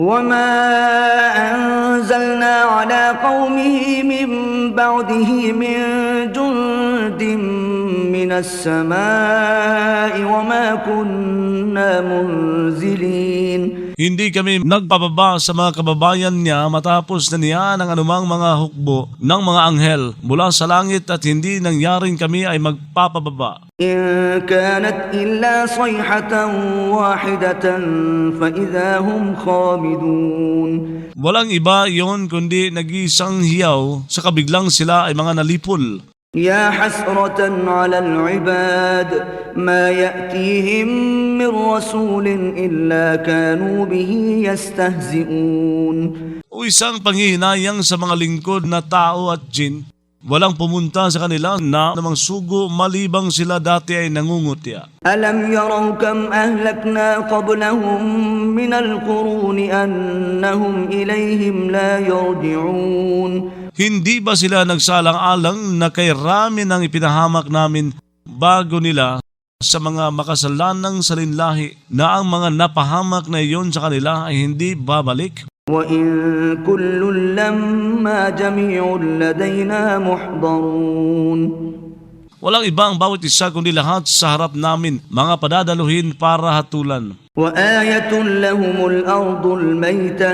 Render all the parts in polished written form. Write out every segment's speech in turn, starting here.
وما أنزلنا على قومه من بعده من جند من السماء وما كنا منزلين. Hindi kami nagpababa sa mga kababayan niya matapos na niya ng anumang mga hukbo ng mga anghel mula sa langit at hindi nangyaring kami ay magpapababa. إن كانت إلا صيحة واحدة فإذا هم خامدون. Walang iba yon kundi nag-iisang hiyaw sa kabiglang sila ay mga nalipol. يا حسرة على العباد ما يأتيهم من رسول إلا كانوا به يستهزئون. O isang panghihinayang sa mga lingkod na tao at jin, walang pumunta sa kanila na namang sugo malibang sila dati ay nangungutya. ألم يروا كم أهلكنا قبلهم من القرون أنهم إليهم لا يرجعون. Hindi ba sila nagsalang-alang na kay rami ng ipinahamak namin bago nila sa mga makasalanang salinlahi na ang mga napahamak na iyon sa kanila ay hindi babalik? وإن كل لما جميع لدينا محضرون. Walang iba ang bawat isa kundi lahat sa harap namin, mga padadaluhin para hatulan. وآية لهم الأرض الميتة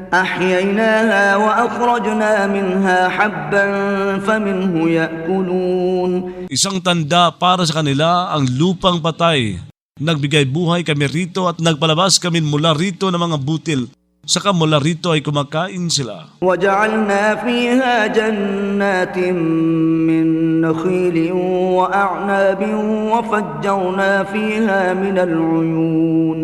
أحييناها وأخرجنا منها حبا فمنه يأكلون. Isang tanda para sa kanila ang lupang patay. Nagbigay buhay kami rito at nagpalabas kami mula rito ng mga butil. Saka mula rito ay kumakain sila. وجعلنا فيها جنات من نخيل وأعناب وفجرنا فيها من العيون.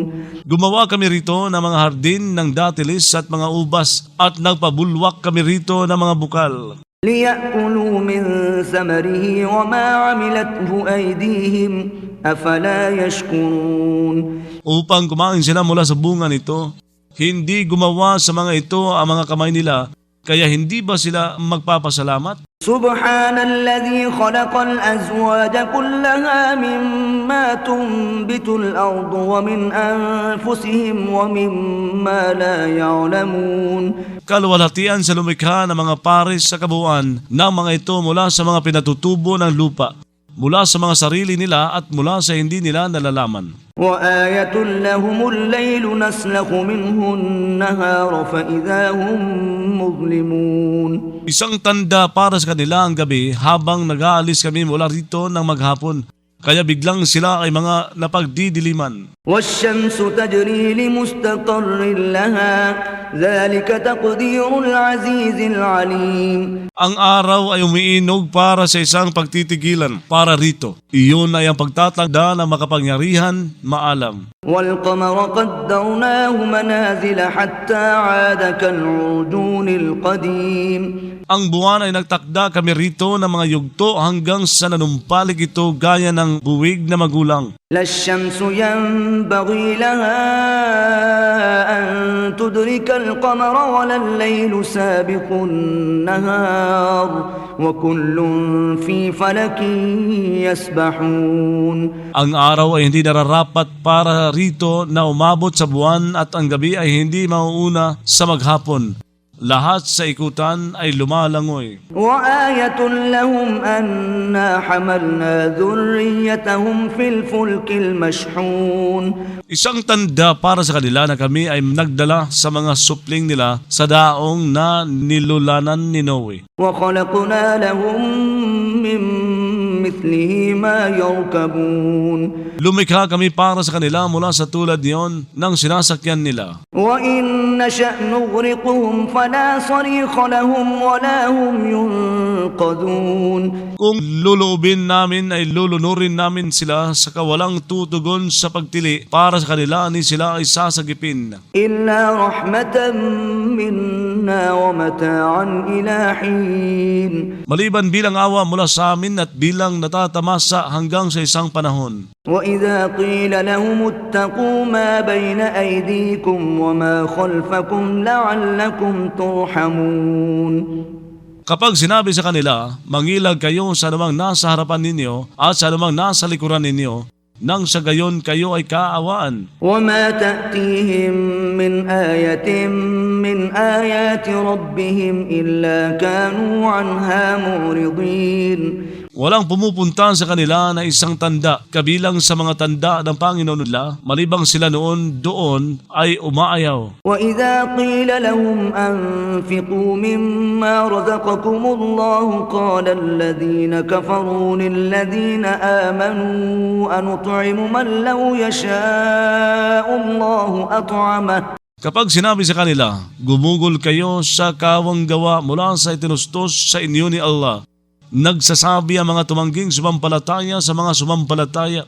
Gumawa kami rito ng mga hardin ng datilis at mga ubas at nagpabulwak kami rito ng mga bukal. ليأكلوا من ثمره وما عملته أيديهم أفلا يشكرون. Upang kumain sila mula sa bunga nito, hindi gumawa sa mga ito ang mga kamay nila, kaya hindi ba sila magpapasalamat? سبحان الذي خلق الأزواج كلها مما تنبت الأرض ومن أنفسهم ومما لا يعلمون. Kaluwalhatian sa lumikha ng mga pares sa kabuuan ng mga ito mula sa mga pinatutubo ng lupa, mula sa mga sarili nila at mula sa hindi nila nalalaman. وآية لهم الليل نسلخ منه النهار فإذا هم مظلمون. Isang tanda para sa kanila ang gabi habang nag-aalis kami mula rito ng maghapon, kaya biglang sila ay mga napagdidiliman. والشمس تجري لمستقر لها ذلك تقدير العزيز العليم. Ang araw ay umiinog para sa isang pagtitigilan para rito. Iyon ay ang pagtatagda ng makapangyarihan, maalam. والقمر قدرناه منازل حتى عاد كالعرجون القديم. Ang buwan ay nagtakda kami rito ng mga yugto hanggang sa nanumpalik ito gaya ng buwig na magulang. لا الشمس ينبغي لها أن تدرك القمر ولا الليل سابق النهار وكل في فلك يسبحون. Ang araw ay hindi nararapat para rito na umabot sa buwan at ang gabi ay hindi mauuna sa maghapon. Lahat sa ikutan ay lumalangoy. وآية لهم أنا حملنا ذريتهم في الفلك المشحون. Isang tanda para sa kanila na kami ay nagdala sa mga supling nila sa daong na nilulanan ni Noe. وخلقنا لهم من مثله ما يركبون. Lumikha kami para sa kanila mula sa tulad niyon ng sinasakyan nila. وإن نشأ نغرقهم فلا صريخ لهم ولا هم ينقذون. Kung luluubin namin ay lulunurin namin sila sa kawalang tutugon sa pagtili para sa kanila ni sila ay sasagipin. إلا رحمة منا ومتاعا إلى حين. Maliban bilang awa mula sa amin at bilang natatamasa hanggang sa isang panahon. وإذا قيل لهم اتقوا ما بين أيديكم وما خلفكم لعلكم ترحمون. Kapag sinabi sa kanila, mangilag kayo sa anumang nasa harapan ninyo at sa anumang nasa likuran ninyo, nang sa gayon kayo ay kaawaan. وما تأتيهم من آية من آيات ربهم إلا كانوا عنها معرضين. Walang pumupunta sa kanila na isang tanda kabilang sa mga tanda ng Panginoon nila, malibang sila noon doon ay umaayaw. وإذا قيل لهم أنفقوا مما رزقكم الله قال الذين كفروا للذين آمنوا أنطعم من لو يشاء الله أطعمه. Kapag sinabi sa kanila, gumugol kayo sa kawang gawa mula sa itinustos sa inyo ni Allah, nagsasabi ang mga tumangging sumampalataya sa mga sumampalataya,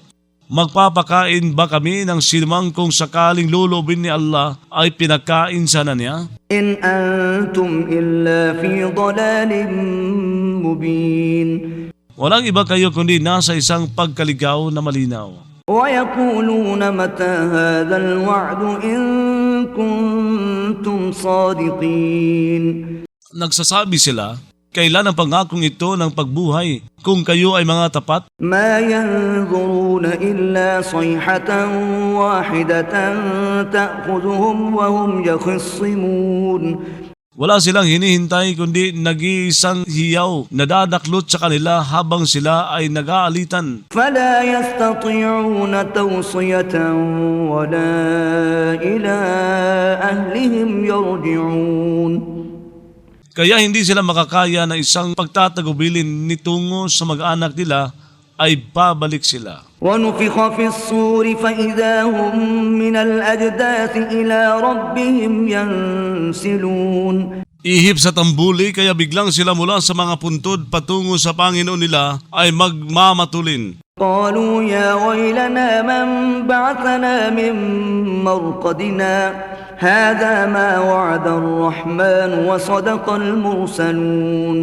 magpapakain ba kami ng sinumang kung sakaling lulubin ni Allah ay pinakain sana niya? إن أنتم إلا في ضلال مبين. Walang iba kayo kundi nasa isang pagkaligaw na malinaw. ويقولون متى هذا الوعد إن كنتم صادقين. Nagsasabi sila, kailan ang pangakong ito ng pagbuhay kung kayo ay mga tapat? ما ينظرون إلا صيحة واحدة تأخذهم وهم يخصمون. Wala silang hinihintay kundi nag-iisang hiyaw na dadaklot sa kanila habang sila ay nag-aalitan. فلا يستطيعون توصية ولا إلى أهلهم يرجعون. Kaya hindi sila makakaya na isang pagtatagubilin nitungo sa mag-anak nila ay babalik sila. ونفخ في الصور فإذا هم من الأجداث إلى ربهم ينسلون. Ihip sa tambuli kaya biglang sila mula sa mga puntod patungo sa Panginoon nila ay magmamatulin. قالوا يا ويلنا من بعثنا من مرقدنا هذا ما وعد الرحمن وصدق المرسلون.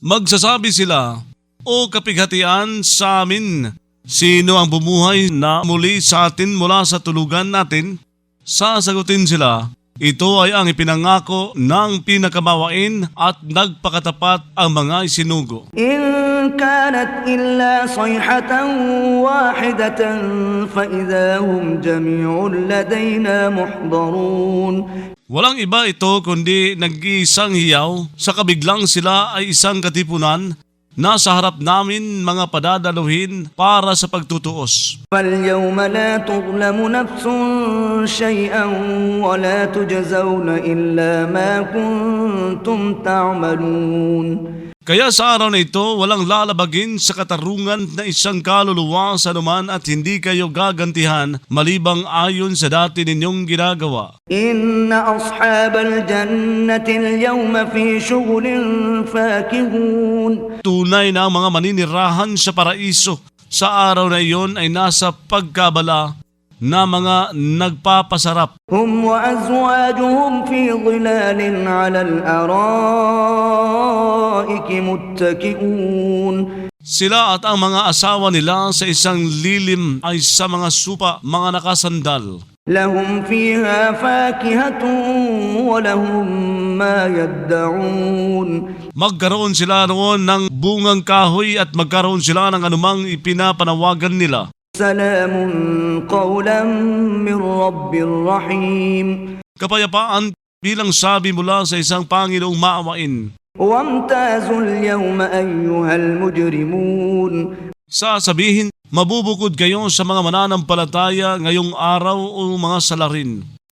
Magsasabi sila, O kapighatian sa amin, sino ang bumuhay na muli sa atin mula sa tulugan natin? Sasagutin sila, ito ay ang ipinangako ng pinakamawain at nagpakatapat ang mga isinugo. إن كانت إلا صيحة واحدة فإذا هم جميع لدينا محضرون. Walang iba ito kundi nag-iisang hiyaw, sa kabiglang sila ay isang katipunan, nasa harap namin mga padadaluhin para sa pagtutuos. فاليوم لا تظلم نفس شيئا ولا تجزون إلا ما كنتم تعملون. Kaya sa araw na ito, walang lalabagin sa katarungan na isang kaluluwa sa anuman at hindi kayo gagantihan malibang ayon sa dati ninyong ginagawa. إن أصحاب الجنة اليوم في شغل فاكهون. Tunay na ang mga maninirahan sa paraiso sa araw na iyon ay nasa pagkabala na mga nagpapasarap. هم وأزواجهم في ظلال على الأرائك متكئون. Sila at ang mga asawa nila sa isang lilim ay sa mga supa, mga nakasandal. لهم فيها فاكهة ولهم ما يدعون. Magkaroon sila noon ng bungang kahoy at magkaroon sila ng anumang ipinapanawagan nila. سلام قولا من رب رحيم. Kapayapaan bilang sabi mula sa isang Panginoong maawain. وامتازوا اليوم أيها المجرمون. Sasabihin, mabubukod kayo sa mga mananampalataya ngayong araw o mga salarin.